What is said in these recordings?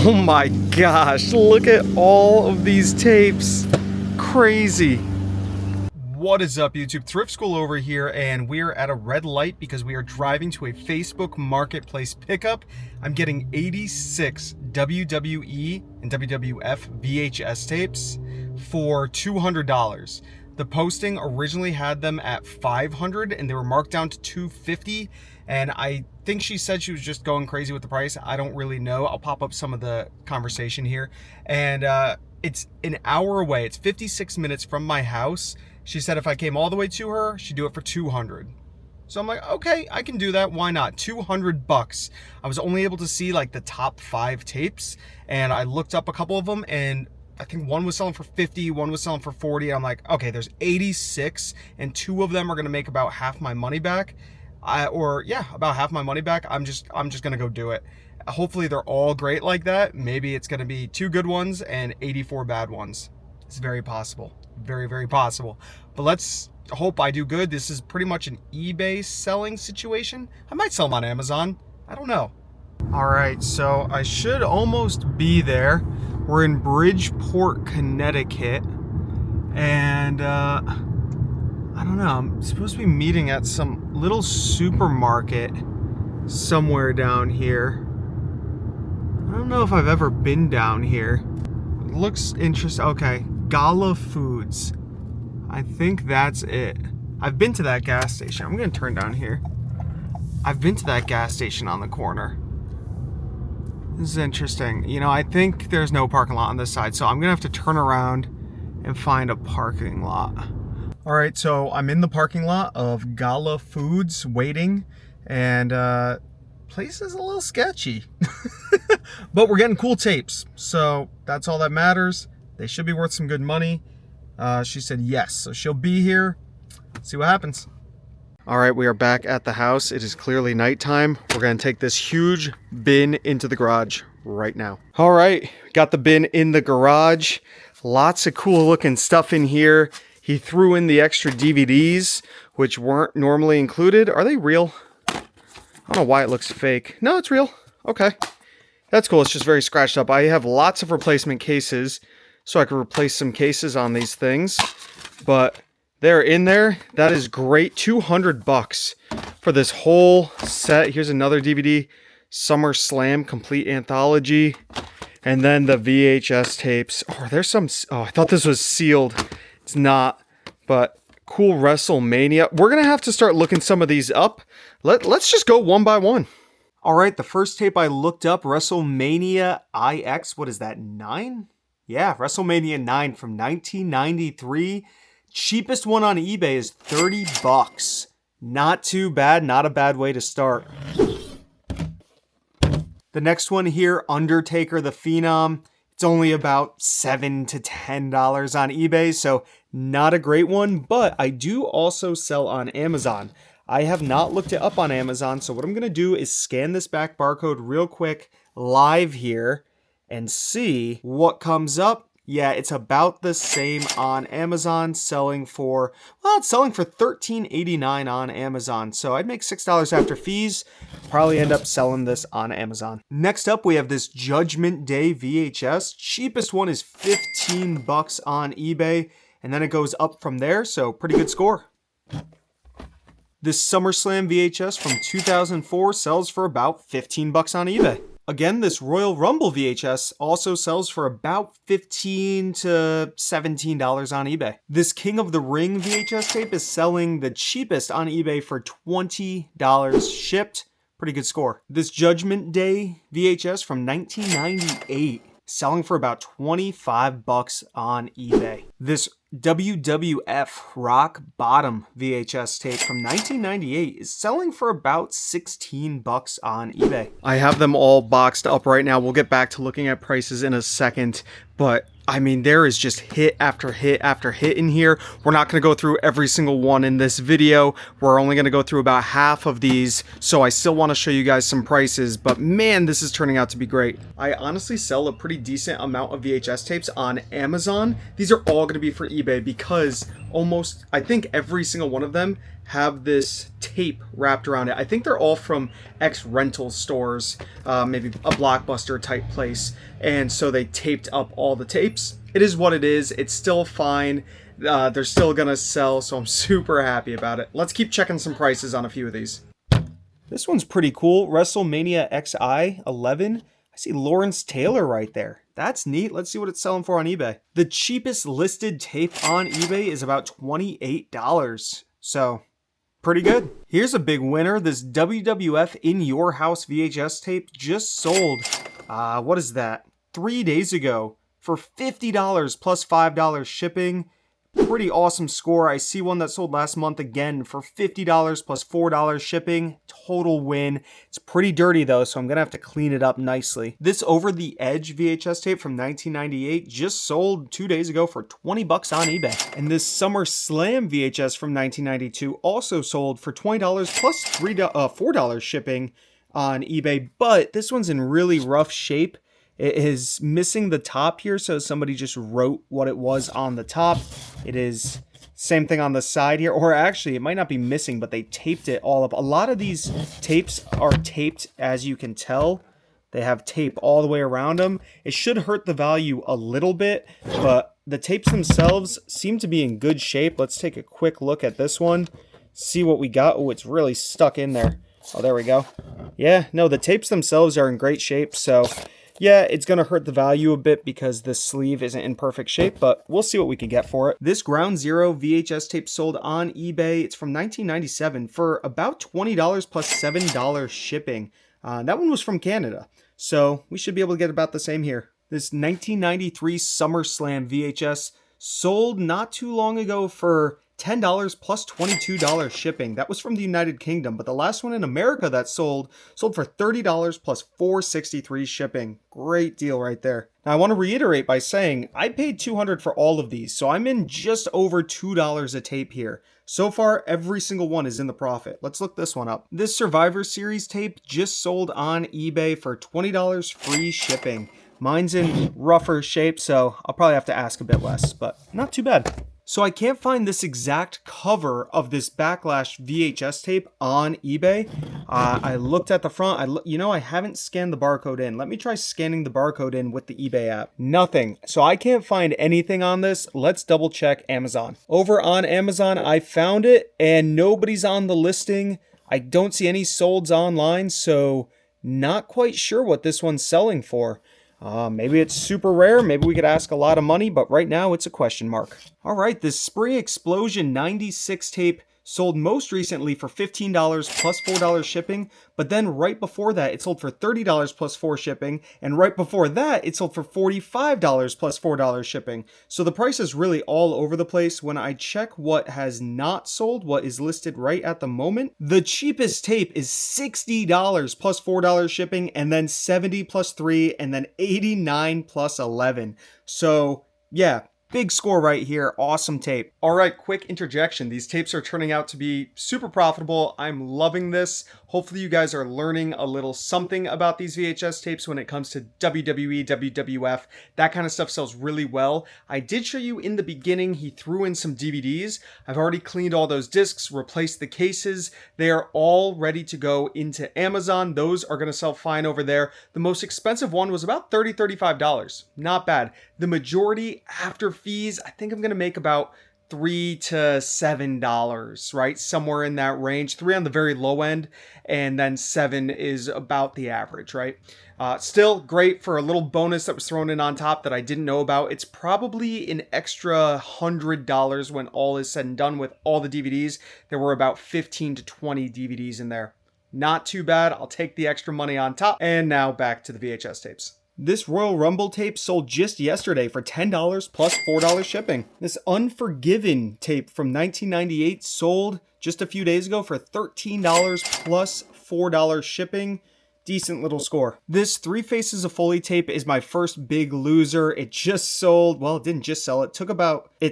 Oh my gosh, look at all of these tapes. Crazy. What is up, YouTube? ThriftSchool over here, and we're at a red light because we are driving to a Facebook Marketplace pickup. I'm getting 86 WWE and WWF VHS tapes for $200. The posting originally had them at $500 and they were marked down to $250, and I think she said she was just going crazy with the price. I don't really know. I'll pop up some of the conversation here. And it's an hour away. It's 56 minutes from my house. She said if I came all the way to her, she'd do it for $200. So I'm like, okay, I can do that. Why not? $200. I was only able to see like the top 5 tapes, and I looked up a couple of them, and I think one was selling for 50, one was selling for 40. I'm like, okay, there's 86, and 2 of them are gonna make about half my money back. About half my money back. I'm just gonna go do it. Hopefully they're all great like that. Maybe it's gonna be 2 good ones and 84 bad ones. It's very possible. Very, very possible. But let's hope I do good. This is pretty much an eBay selling situation. I might sell them on Amazon. I don't know. All right, so I should almost be there. We're in Bridgeport, Connecticut. And I don't know, I'm supposed to be meeting at some little supermarket somewhere down here. I don't know if I've ever been down here. It looks interesting. Okay, Gala Foods. I think that's it. I've been to that gas station. I'm gonna turn down here. I've been to that gas station on the corner. This is interesting. You know, I think there's no parking lot on this side, so I'm gonna have to turn around and find a parking lot. All right, so I'm in the parking lot of Gala Foods waiting, and place is a little sketchy. But we're getting cool tapes, so that's all that matters. They should be worth some good money. She said yes, so she'll be here. See what happens. All right, we are back at the house. It is clearly nighttime. We're gonna take this huge bin into the garage right now. All right, got the bin in the garage. Lots of cool looking stuff in here. He threw in the extra DVDs, which weren't normally included. Are they real? I don't know why it looks fake. No, it's real. Okay. That's cool. It's just very scratched up. I have lots of replacement cases, so I can replace some cases on these things. But they're in there. That is great. $200 for this whole set. Here's another DVD. SummerSlam Complete Anthology. And then the VHS tapes. Oh, there's some... Oh, I thought this was sealed. It's not, but cool WrestleMania. We're going to have to start looking some of these up. Let's just go one by one. All right, the first tape I looked up, WrestleMania IX. What is that, 9? Yeah, WrestleMania 9 from 1993. Cheapest one on eBay is $30. Not too bad, not a bad way to start. The next one here, Undertaker the Phenom. It's only about $7 to $10 on eBay, so not a great one, but I do also sell on Amazon. I have not looked it up on Amazon, so what I'm going to do is scan this back barcode real quick live here and see what comes up. Yeah, it's about the same on Amazon, selling for $13.89 on Amazon. So I'd make $6 after fees. Probably end up selling this on Amazon. Next up, we have this Judgment Day VHS. Cheapest one is $15 on eBay, and then it goes up from there, so pretty good score. This SummerSlam VHS from 2004 sells for about $15 on eBay. Again, this Royal Rumble VHS also sells for about $15 to $17 on eBay. This King of the Ring VHS tape is selling the cheapest on eBay for $20 shipped. Pretty good score. This Judgment Day VHS from 1998 selling for about $25 on eBay. This WWF Rock Bottom VHS tape from 1998 is selling for about $16 on eBay. I have them all boxed up right now. We'll get back to looking at prices in a second, but I mean, there is just hit after hit after hit in here. We're not going to go through every single one in this video. We're only going to go through about half of these, so I still want to show you guys some prices, but man, this is turning out to be great. I honestly sell a pretty decent amount of VHS tapes on Amazon. These are all going to be for eBay because almost, I think every single one of them have this tape wrapped around it. I think they're all from rental stores, maybe a Blockbuster type place. And so they taped up all the tapes. It is what it is. It's still fine. They're still gonna sell, so I'm super happy about it. Let's keep checking some prices on a few of these. This one's pretty cool. WrestleMania XI 11. I see Lawrence Taylor right there. That's neat. Let's see what it's selling for on eBay. The cheapest listed tape on eBay is about $28. So, pretty good. Here's a big winner. This WWF In Your House VHS tape just sold, what is that? 3 days ago for $50 plus $5 shipping. Pretty awesome score. I see one that sold last month again for $50 plus $4 shipping. Total win. It's pretty dirty though, so I'm gonna have to clean it up nicely. This Over the Edge VHS tape from 1998 just sold 2 days ago for 20 bucks on eBay. And this Summer Slam VHS from 1992 also sold for $20 plus $4 shipping on eBay, but this one's in really rough shape. It is missing the top here, so somebody just wrote what it was on the top. It is same thing on the side here, or actually it might not be missing, but they taped it all up. A lot of these tapes are taped, as you can tell. They have tape all the way around them. It should hurt the value a little bit, but the tapes themselves seem to be in good shape. Let's take a quick look at this one, see what we got. Oh, it's really stuck in there. Oh, there we go. Yeah, no, the tapes themselves are in great shape, so yeah, it's going to hurt the value a bit because the sleeve isn't in perfect shape, but we'll see what we can get for it. This Ground Zero VHS tape sold on eBay. It's from 1997 for about $20 plus $7 shipping. That one was from Canada, so we should be able to get about the same here. This 1993 SummerSlam VHS sold not too long ago for $10 plus $22 shipping. That was from the United Kingdom, but the last one in America that sold for $30 plus $4.63 shipping. Great deal right there. Now I want to reiterate by saying I paid $200 for all of these, so I'm in just over $2 a tape here. So far, every single one is in the profit. Let's look this one up. This Survivor Series tape just sold on eBay for $20 free shipping. Mine's in rougher shape, so I'll probably have to ask a bit less, but not too bad. So I can't find this exact cover of this Backlash VHS tape on eBay. I looked at the front. I haven't scanned the barcode in. Let me try scanning the barcode in with the eBay app. Nothing. So I can't find anything on this. Let's double check Amazon. Over on Amazon, I found it and nobody's on the listing. I don't see any solds online, so not quite sure what this one's selling for. Maybe it's super rare. Maybe we could ask a lot of money, but right now it's a question mark. All right, this Spring Explosion 96 tape sold most recently for $15 plus $4 shipping, but then right before that it sold for $30 plus $4 shipping, and right before that it sold for $45 plus $4 shipping. So the price is really all over the place. When I check what has not sold, what is listed right at the moment, the cheapest tape is $60 plus $4 shipping, and then $70 plus $3, and then $89 plus $11. So yeah, big score right here. Awesome tape. All right, quick interjection. These tapes are turning out to be super profitable. I'm loving this. Hopefully you guys are learning a little something about these VHS tapes when it comes to WWE, WWF. That kind of stuff sells really well. I did show you in the beginning, he threw in some DVDs. I've already cleaned all those discs, replaced the cases. They are all ready to go into Amazon. Those are going to sell fine over there. The most expensive one was about $30, $35. Not bad. The majority after fees, I think I'm going to make about $3 to $7, right? Somewhere in that range. 3 on the very low end, and then 7 is about the average, right? Still great for a little bonus that was thrown in on top that I didn't know about. It's probably an extra $100 when all is said and done with all the DVDs. There were about 15 to 20 DVDs in there. Not too bad. I'll take the extra money on top. And now back to the VHS tapes. This Royal Rumble tape sold just yesterday for $10 plus $4 shipping. This Unforgiven tape from 1998 sold just a few days ago for $13 plus $4 shipping. Decent little score. This Three Faces of Foley tape is my first big loser. It just sold, well, it didn't just sell. It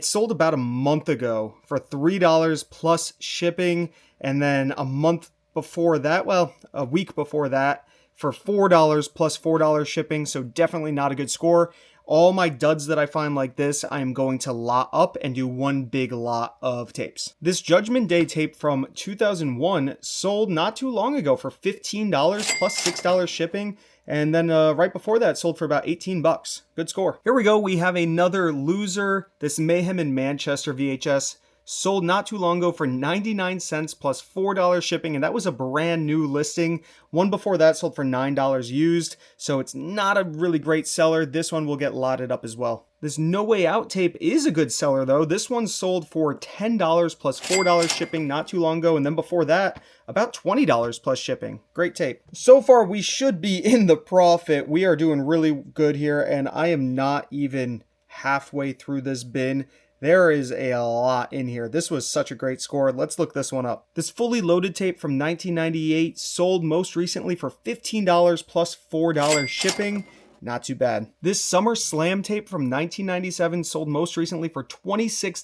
sold about a month ago for $3 plus shipping. And then a week before that, for $4 plus $4 shipping, so definitely not a good score. All my duds that I find like this, I am going to lot up and do one big lot of tapes. This Judgment Day tape from 2001 sold not too long ago for $15 plus $6 shipping. And then right before that, sold for about 18 bucks. Good score. Here we go. We have another loser. This Mayhem in Manchester VHS sold not too long ago for 99 cents plus $4 shipping, and that was a brand new listing. One before that sold for $9 used, so it's not a really great seller. This one will get lotted up as well. This No Way Out tape is a good seller though. This one sold for $10 plus $4 shipping not too long ago, and then before that, about $20 plus shipping. Great tape. So far, we should be in the profit. We are doing really good here, and I am not even halfway through this bin. There is a lot in here. This was such a great score. Let's look this one up. This Fully Loaded tape from 1998 sold most recently for $15 plus $4 shipping. Not too bad. This Summer Slam tape from 1997 sold most recently for $26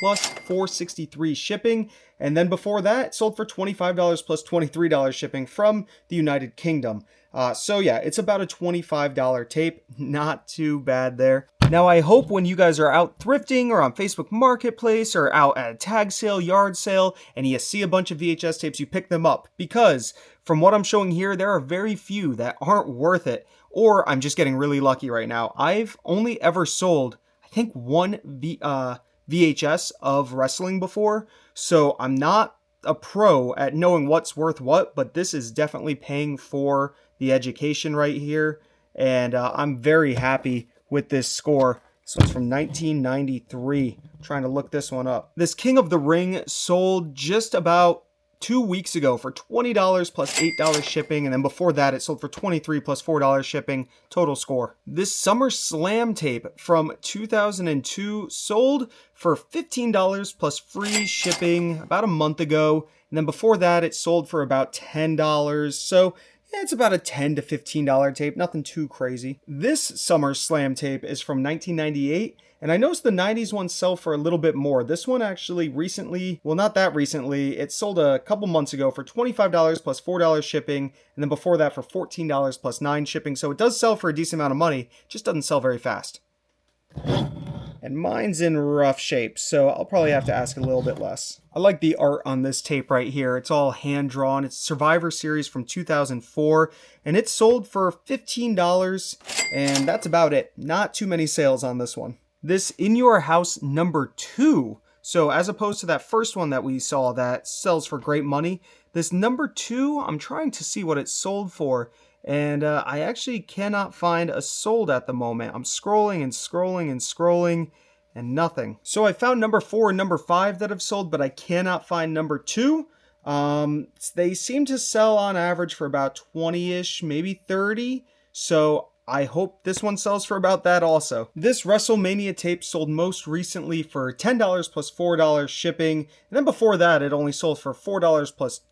plus $4.63 shipping. And then before that, it sold for $25 plus $23 shipping from the United Kingdom. So yeah, it's about a $25 tape. Not too bad there. Now, I hope when you guys are out thrifting or on Facebook Marketplace or out at a tag sale, yard sale, and you see a bunch of VHS tapes, you pick them up. Because from what I'm showing here, there are very few that aren't worth it. Or I'm just getting really lucky right now. I've only ever sold, I think, one VHS of wrestling before. So I'm not a pro at knowing what's worth what, but this is definitely paying for the education right here. And I'm very happy with this score. This one's from 1993. I'm trying to look this one up. This King of the Ring sold just about 2 weeks ago for $20 plus $8 shipping, and then before that it sold for $23 plus $4 shipping. Total score. This Summer Slam tape from 2002 sold for $15 plus free shipping about a month ago, and then before that it sold for about $10. So it's about a $10 to $15 tape, nothing too crazy. This Summer Slam tape is from 1998, and I noticed the 90s ones sell for a little bit more. This one actually recently, well, not that recently, it sold a couple months ago for $25 plus $4 shipping, and then before that for $14 plus $9 shipping, so it does sell for a decent amount of money, just doesn't sell very fast. And mine's in rough shape, so I'll probably have to ask a little bit less. I like the art on this tape right here. It's all hand-drawn. It's Survivor Series from 2004, and it's sold for $15, and that's about it. Not too many sales on this one. This In Your House #2, so as opposed to that first one that we saw that sells for great money, this #2, I'm trying to see what it sold for, and I actually cannot find a sold at the moment. I'm scrolling and scrolling and scrolling, and nothing. So I found #4 and #5 that have sold, but I cannot find #2. They seem to sell on average for about 20-ish, maybe 30. So I hope this one sells for about that also. This WrestleMania tape sold most recently for $10 plus $4 shipping. And then before that, it only sold for $2 plus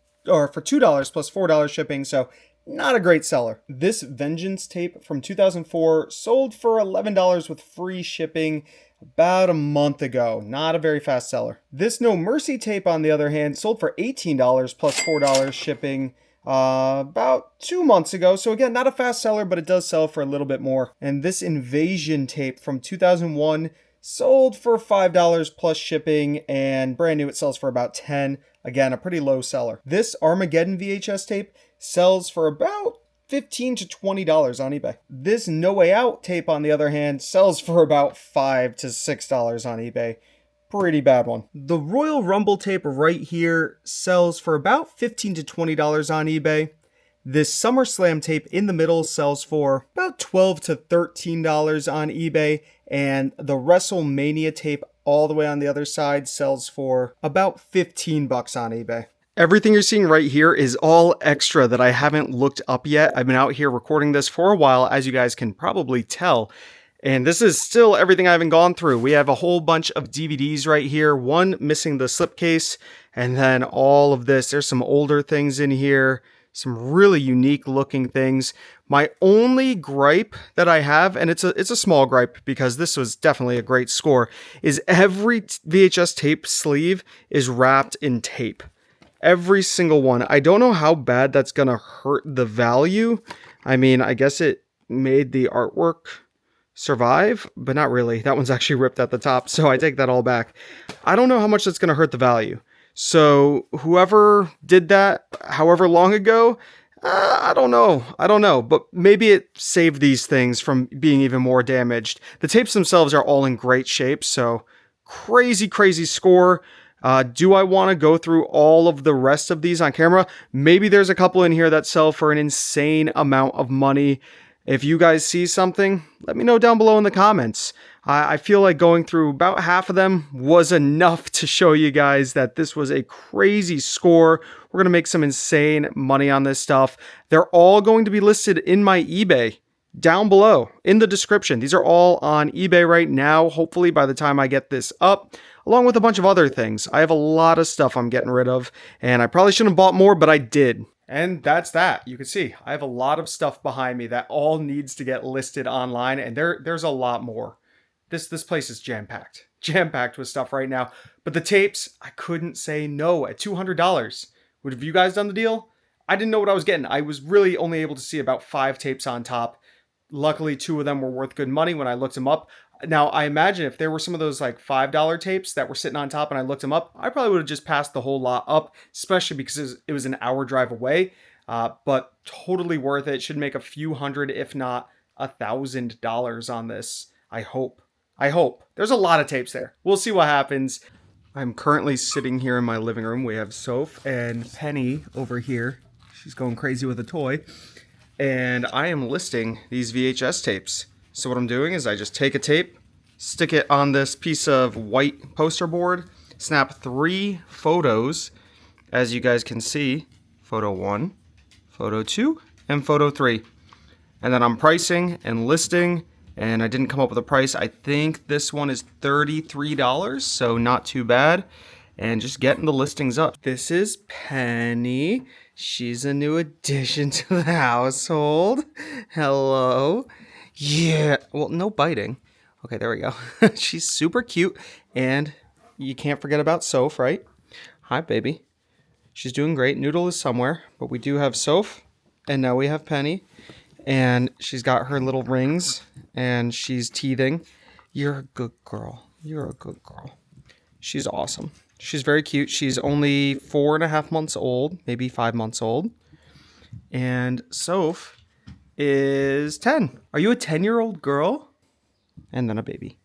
$4 shipping. So not a great seller. This Vengeance tape from 2004 sold for $11 with free shipping about a month ago. Not a very fast seller. This No Mercy tape, on the other hand, sold for $18 plus $4 shipping about 2 months ago. So again, not a fast seller, but it does sell for a little bit more. And this Invasion tape from 2001 sold for $5 plus shipping, and brand new it sells for about $10. Again, a pretty low seller. This Armageddon VHS tape sells for about $15 to $20 on eBay. This No Way Out tape, on the other hand, sells for about $5 to $6 on eBay. Pretty bad one. The Royal Rumble tape right here sells for about $15 to $20 on eBay. This SummerSlam tape in the middle sells for about $12 to $13 on eBay. And the WrestleMania tape all the way on the other side sells for about 15 bucks on eBay. Everything you're seeing right here is all extra that I haven't looked up yet. I've been out here recording this for a while, as you guys can probably tell. And this is still everything I haven't gone through. We have a whole bunch of DVDs right here, one missing the slipcase, and then all of this. There's some older things in here, some really unique looking things. My only gripe that I have, and it's a small gripe because this was definitely a great score, is every VHS tape sleeve is wrapped in tape. Every single one. I don't know how bad that's going to hurt the value. I mean, I guess it made the artwork survive, but not really. That one's actually ripped at the top, so I take that all back. I don't know how much that's going to hurt the value. So whoever did that, however long ago, I don't know, but maybe it saved these things from being even more damaged. The tapes themselves are all in great shape, so crazy score. Do I want to go through all of the rest of these on camera? Maybe there's a couple in here that sell for an insane amount of money. If you guys see something, let me know down below in the comments. I feel like going through about half of them was enough to show you guys that this was a crazy score. We're going to make some insane money on this stuff. They're all going to be listed in my eBay down below in the description. These are all on eBay right now, hopefully by the time I get this up, along with a bunch of other things. I have a lot of stuff I'm getting rid of, and I probably shouldn't have bought more, but I did. And that's that. You can see I have a lot of stuff behind me that all needs to get listed online, and there's a lot more. This place is jam-packed with stuff right now. But the tapes, I couldn't say no at $200. Would have you guys done the deal? I didn't know what I was getting. I was really only able to see about 5 tapes on top. Luckily, 2 of them were worth good money when I looked them up. Now, I imagine if there were some of those like $5 tapes that were sitting on top and I looked them up, I probably would have just passed the whole lot up, especially because it was an hour drive away. But totally worth it. Should make a few hundred, if not $1,000 on this. I hope. There's a lot of tapes there. We'll see what happens. I'm currently sitting here in my living room. We have Soph and Penny over here. She's going crazy with a toy. And I am listing these VHS tapes. So what I'm doing is I just take a tape, stick it on this piece of white poster board, snap 3 photos, as you guys can see, photo 1, photo 2, and photo 3. And then I'm pricing and listing, and I didn't come up with a price. I think this one is $33, so not too bad. And just getting the listings up. This is Penny. She's a new addition to the household. Hello. Yeah, well, no biting. Okay, there we go. She's super cute, and you can't forget about Soph, right? Hi, baby. She's doing great. Noodle is somewhere, but we do have Soph, and now we have Penny, and she's got her little rings, and she's teething. You're a good girl. You're a good girl. She's awesome. She's very cute. She's only 4.5 months old, maybe 5 months old, and Soph is 10. Are you a 10-year-old girl? And then a baby.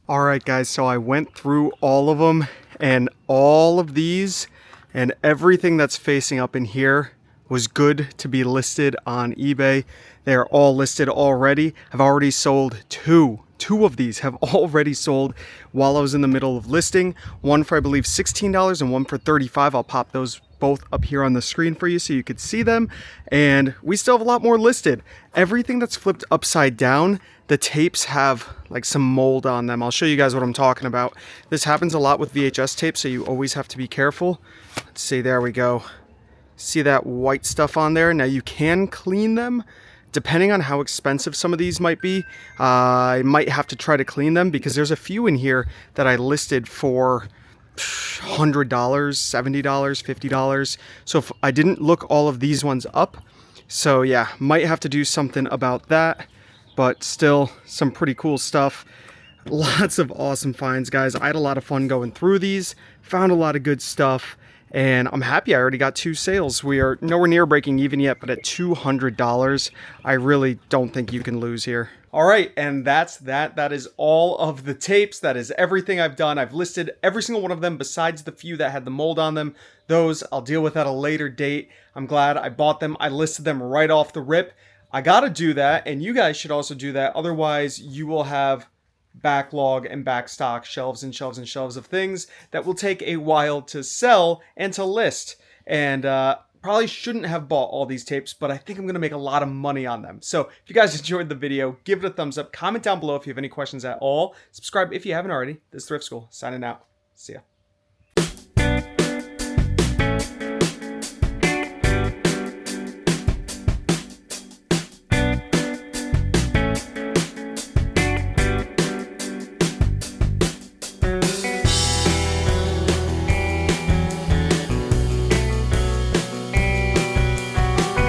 All right, guys, so I went through all of them, and all of these and everything that's facing up in here was good to be listed on eBay. They are all listed already. I've already sold 2. 2 of these have already sold while I was in the middle of listing. One for, I believe, $16 and one for $35. I'll pop those both up here on the screen for you so you could see them. And we still have a lot more listed. Everything that's flipped upside down, the tapes have like some mold on them. I'll show you guys what I'm talking about. This happens a lot with VHS tapes, so you always have to be careful. Let's see, there we go. See that white stuff on there? Now you can clean them. Depending on how expensive some of these might be, I might have to try to clean them because there's a few in here that I listed for $100, $70, $50. So if I didn't look all of these ones up, so yeah, might have to do something about that, but still some pretty cool stuff. Lots of awesome finds, guys. I had a lot of fun going through these, found a lot of good stuff, and I'm happy I already got 2 sales. We are nowhere near breaking even yet, but at $200, I really don't think you can lose here. All right, and that's that. That is all of the tapes. That is everything I've done. I've listed every single one of them besides the few that had the mold on them. Those I'll deal with at a later date. I'm glad I bought them. I listed them right off the rip. I gotta do that, and you guys should also do that. Otherwise, you will have backlog and backstock, shelves and shelves and shelves of things that will take a while to sell and to list. And probably shouldn't have bought all these tapes, but I think I'm going to make a lot of money on them. So if you guys enjoyed the video, give it a thumbs up. Comment down below if you have any questions at all. Subscribe if you haven't already. This is Thrift School signing out. See ya.